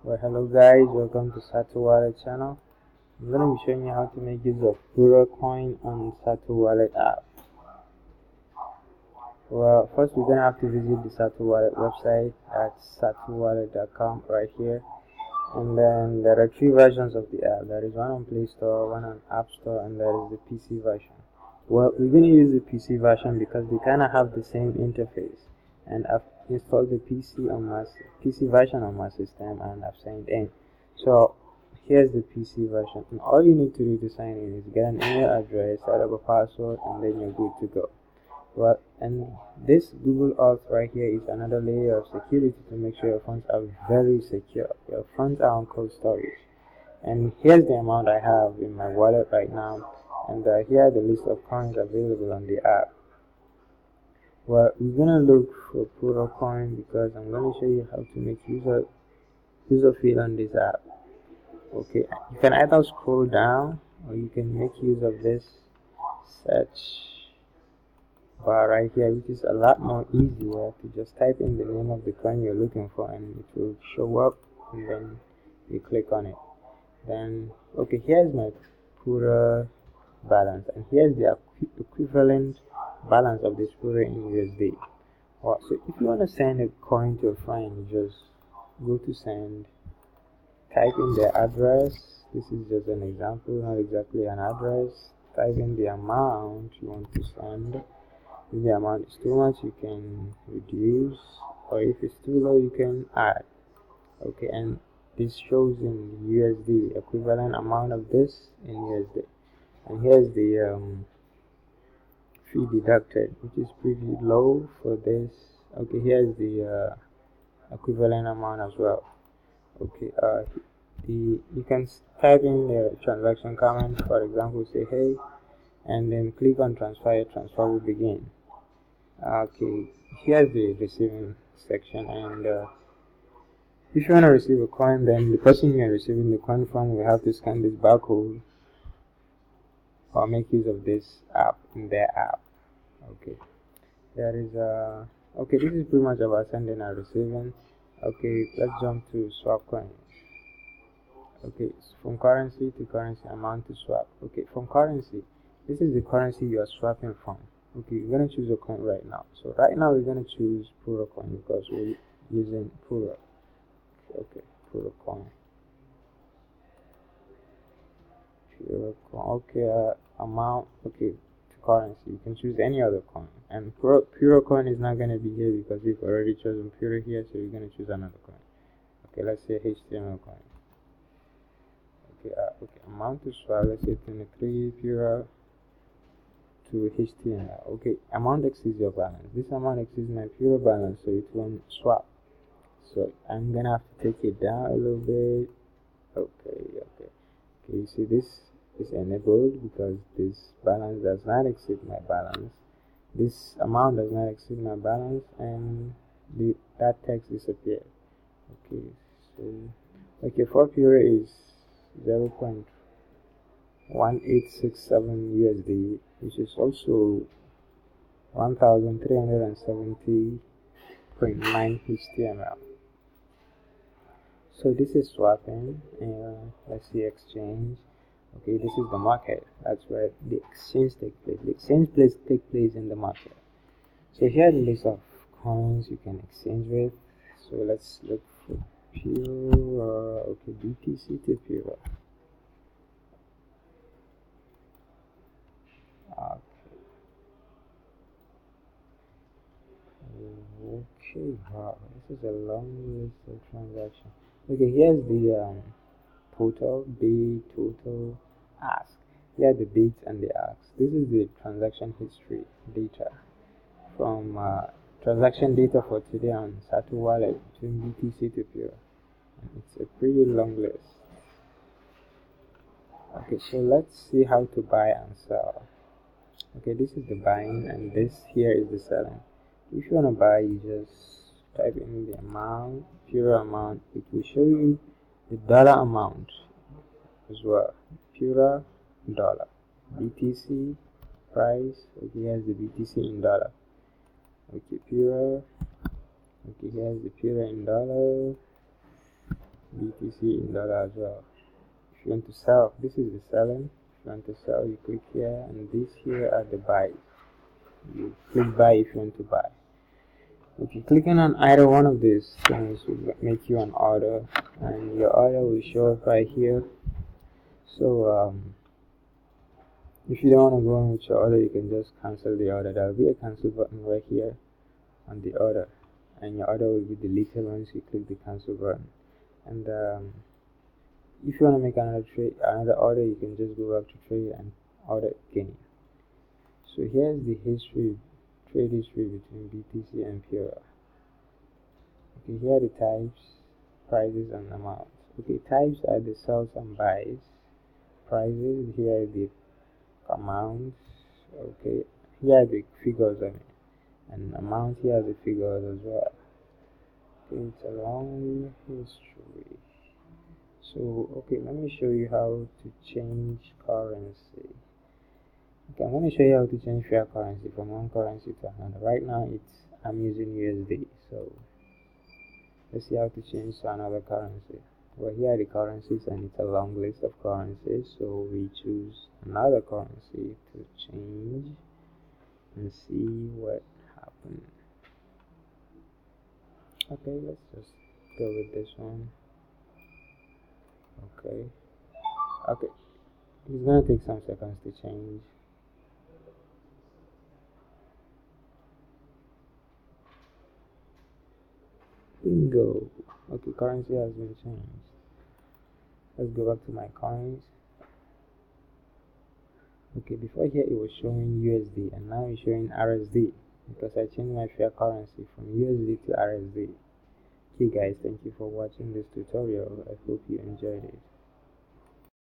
Well, hello guys, welcome to SatoWallet channel. I'm going to be showing you how to make use of Pura coin on SatoWallet app. Well, first we're going to have to visit the SatoWallet website at satowallet.com right here. And then there are three versions of the app. There is one on Play Store, one on App Store, and there is the PC version. Well, we're going to use the PC version because they kind of have the same interface. And I've installed the PC version on my system, and I've signed in. So here's the PC version, and all you need to do to sign in is get an email address, set up a password, and then you're good to go. Well, and this Google Auth right here is another layer of security to make sure your funds are very secure. Your funds are on cold storage. And here's the amount I have in my wallet right now, and here are the list of coins available on the app. Well, we're gonna look for Pura coin because I'm gonna show you how to make use of it on this app. Okay, you can either scroll down or you can make use of this search bar right here, which is a lot more easier to just type in the name of the coin you're looking for and it will show up, and then you click on it. Then okay, here's my Pura balance, and here's the equivalent balance of this Pura in USD. So if you want to send a coin to a friend, you just go to send, type in their address. This is just an example, not exactly an address. Type in the amount you want to send. If the amount is too much, you can reduce, or if it's too low, you can add. Okay, and this shows in USD, equivalent amount of this in USD. And here's the fee deducted, which is pretty low for this. Okay, here's the equivalent amount as well. Okay, you can type in the transaction comment, for example, say hey, and then click on transfer. Your transfer will begin. Okay, here's the receiving section, and if you want to receive a coin, then the person you're receiving the coin from will have to scan this barcode or make use of this app in their app. Okay, there is okay, this is pretty much about sending and receiving. Okay, let's jump to swap coins. Okay, so from currency to currency, amount to swap. Okay, from currency, this is the currency you are swapping from. Okay, you're gonna choose a coin right now. So right now we're gonna choose Pura coin because we're using Pura. Okay, Pura coin. Okay, amount. Okay, to currency, you can choose any other coin. And Pura coin is not gonna be here because we've already chosen Pura here, so you're gonna choose another coin. Okay, let's say HTML coin. Okay, amount to swap, let's say 23 Pura to HTML. Okay, amount exceeds your balance. This amount exceeds my Pura balance, so it won't swap. So I'm gonna have to take it down a little bit. Okay, you see this is enabled because this balance does not exceed my balance. This amount does not exceed my balance, and that text disappeared. Okay, so for Pura is 0.1867 USD, which is also 1370.9 HTML. So this is swapping. Let's see exchange. Okay, this is the market. That's where the exchange takes place. The exchange takes place in the market. So here are the list of coins you can exchange with. So let's look for Pura. Okay, BTC to Pura. Okay, wow, this is a long list of transactions. Okay, here's the total, date, total, ask. Here are the dates and the asks. This is the transaction history data from transaction data for today on SatoWallet between BTC to Pura. And it's a pretty long list. Okay, so let's see how to buy and sell. Okay, this is the buying and this here is the selling. If you want to buy, you just type in the amount, Pura amount. It will show you the dollar amount as well. Pura dollar, BTC price. Okay, here's the BTC in dollar. Okay, Pura. Okay, here's the Pura in dollar. BTC in dollar as well. If you want to sell, this is the selling. If you want to sell, you click here, and these here are the buys. You click buy if you want to buy. Okay, clicking on either one of these things will make you an order, and your order will show up right here. So if you don't want to go on with your order, you can just cancel the order. There will be a cancel button right here on the order, and your order will be deleted once you click the cancel button. And if you want to make another order, you can just go back to trade and order again. So here's the trade history between BTC and Pura. Okay, here are the types, prices, and amounts. Okay, types are the sells and buys. Prices, here are the amounts. Okay, here are the figures on it, and amount, here are the figures as well. Okay, it's a long history. So okay, let me show you how to change currency. Okay, I'm going to show you how to change fiat currency from one currency to another. Right now I'm using USD, so let's see how to change to another currency. Well, here are the currencies, and it's a long list of currencies, so we choose another currency to change and see what happens. Okay, let's just go with this one. Okay, it's gonna take some seconds to change. Bingo. Okay, currency has been changed. Let's go back to my coins. Okay, before here it was showing USD, and now it's showing RSD because I changed my fiat currency from USD to RSD. Okay guys, thank you for watching this tutorial. I hope you enjoyed it.